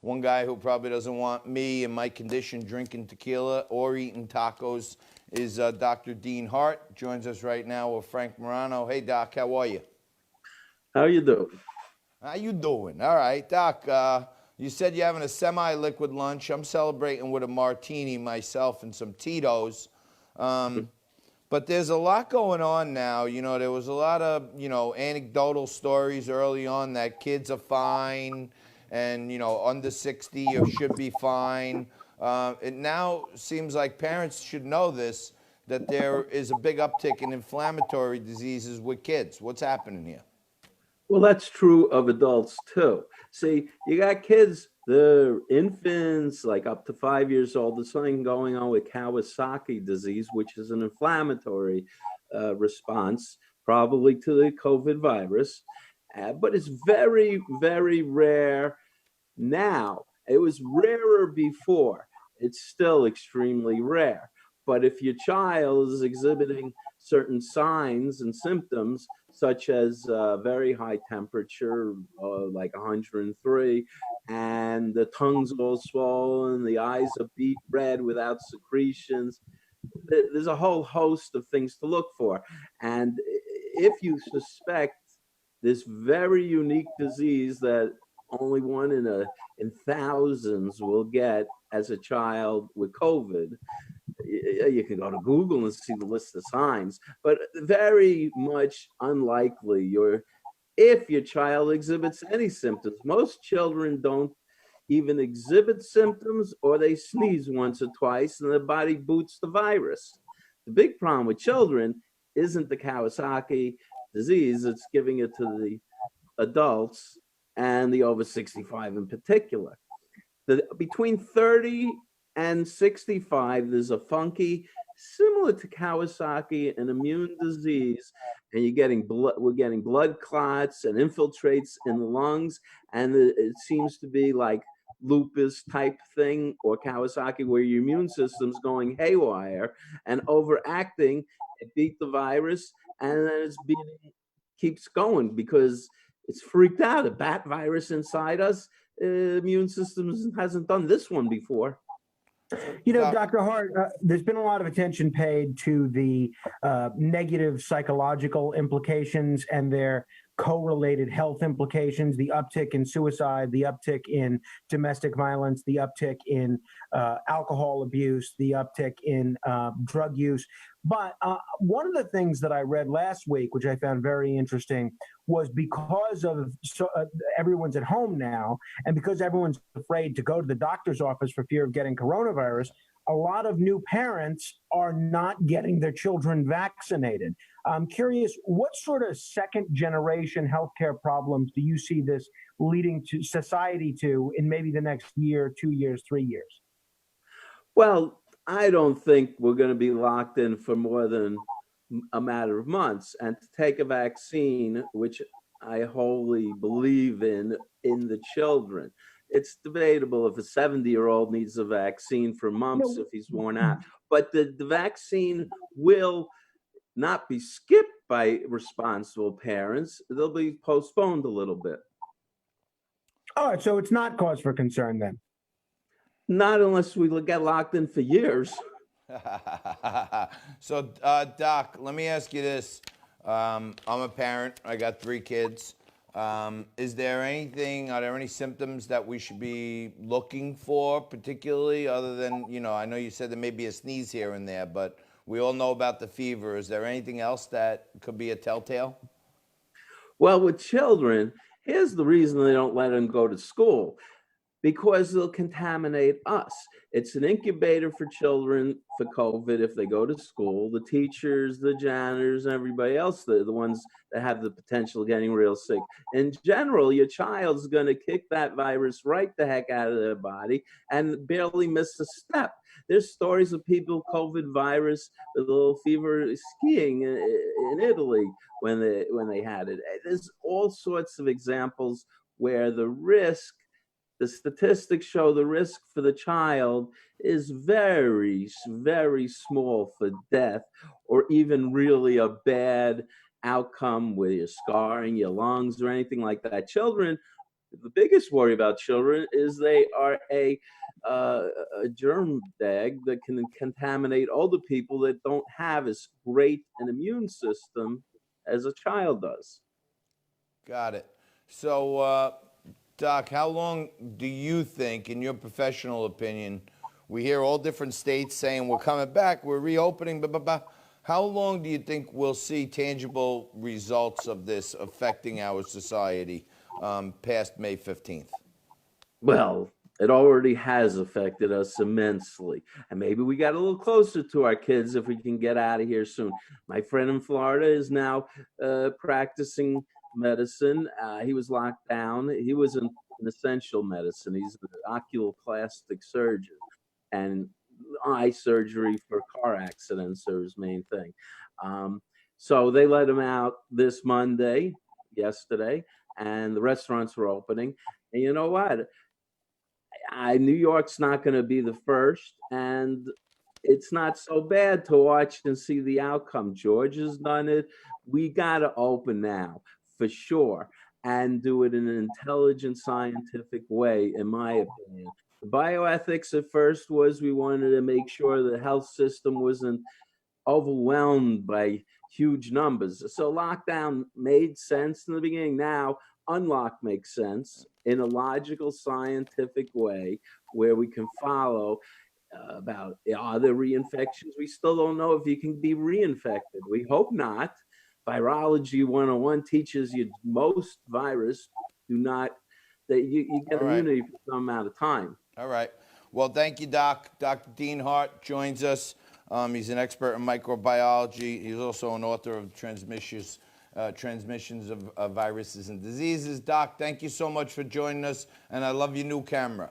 One guy who probably doesn't want me in my condition drinking tequila or eating tacos is Dr. Dean Hart. Joins us right now with Frank Morano. Hey, Doc, how are you? How you doing? How you doing? All right, Doc. You said you're having a semi-liquid lunch. I'm celebrating with a martini myself and some Tito's. But there's a lot going on now. There was a lot of, anecdotal stories early on that kids are fine and, under 60 or should be fine. It now seems like parents should know this, that there is a big uptick in inflammatory diseases with kids. What's happening here? Well, that's true of adults too. See, you got kids, they're infants, like up to 5 years old. There's something going on with Kawasaki disease, which is an inflammatory response, probably to the COVID virus. But it's very, very rare now. It was rarer before. It's still extremely rare. But if your child is exhibiting certain signs and symptoms, such as very high temperature, like 103, and the tongue's all swollen, the eyes are beet red without secretions, there's a whole host of things to look for. And if you suspect this very unique disease that only one in thousands will get as a child with COVID, you can go to Google and see the list of signs, but very much unlikely if your child exhibits any symptoms. Most children don't even exhibit symptoms, or they sneeze once or twice and the body boots the virus. The big problem with children isn't the Kawasaki disease, it's giving it to the adults and the over 65 in particular. Between 30 and 65, there's a funky, similar to Kawasaki, an immune disease, and we're getting blood clots and infiltrates in the lungs, and it seems to be like lupus type thing or Kawasaki, where your immune system's going haywire and overacting. It beat the virus, and then keeps going because it's freaked out. A bat virus inside us, immune system hasn't done this one before. Doc, Dr. Hart, there's been a lot of attention paid to the negative psychological implications and their correlated health implications, the uptick in suicide, the uptick in domestic violence, the uptick in alcohol abuse, the uptick in drug use. But one of the things that I read last week, which I found very interesting, was because of everyone's at home now, and because everyone's afraid to go to the doctor's office for fear of getting coronavirus, a lot of new parents are not getting their children vaccinated. I'm curious, what sort of second generation healthcare problems do you see this leading to society to in maybe the next year, 2 years, 3 years? Well, I don't think we're going to be locked in for more than a matter of months. And to take a vaccine, which I wholly believe in the children, it's debatable if a 70-year-old needs a vaccine for mumps if he's worn out. But the vaccine will not be skipped by responsible parents. They'll be postponed a little bit. All right, so it's not cause for concern then. Not unless we get locked in for years. So, Doc, let me ask you this. I'm a parent. I got 3 kids. Are there any symptoms that we should be looking for particularly, other than, I know you said there may be a sneeze here and there, but we all know about the fever. Is there anything else that could be a telltale? Well, with children, here's the reason they don't let them go to school. Because they'll contaminate us. It's an incubator for children for COVID if they go to school. The teachers, the janitors, and everybody else, they're the ones that have the potential of getting real sick. In general, your child's going to kick that virus right the heck out of their body and barely miss a step. There's stories of people, COVID virus, with a little fever, skiing in Italy when they had it. There's all sorts of examples where the statistics show the risk for the child is very, very small for death, or even really a bad outcome with your scarring your lungs or anything like that. Children The biggest worry about children is they are uh, a germ bag that can contaminate older people that don't have as great an immune system as a child does. Got it. So, Doc, how long do you think, in your professional opinion, we hear all different states saying we're coming back, we're reopening, blah, blah, blah. How long do you think we'll see tangible results of this affecting our society past May 15th? Well, it already has affected us immensely. And maybe we got a little closer to our kids if we can get out of here soon. My friend in Florida is now practicing medicine. He was locked down. He was in essential medicine. He's an oculoplastic surgeon and eye surgery for car accidents are his main thing. So they let him out this Monday, yesterday, and the restaurants were opening. And you know what? New York's not going to be the first, and it's not so bad to watch and see the outcome. Georgia's done it. We got to open now for sure and do it in an intelligent, scientific way, in my opinion. The bioethics at first was we wanted to make sure the health system wasn't overwhelmed by huge numbers. So lockdown made sense in the beginning. Now unlock makes sense in a logical, scientific way where we can follow about are there reinfections? We still don't know if you can be reinfected. We hope not. Virology 101 teaches you most virus do not, that you get All right. immunity for some amount of time. All right. Well, thank you, Doc. Dr. Dean Hart joins us. He's an expert in microbiology. He's also an author of transmissions of viruses and diseases. Doc, thank you so much for joining us, and I love your new camera.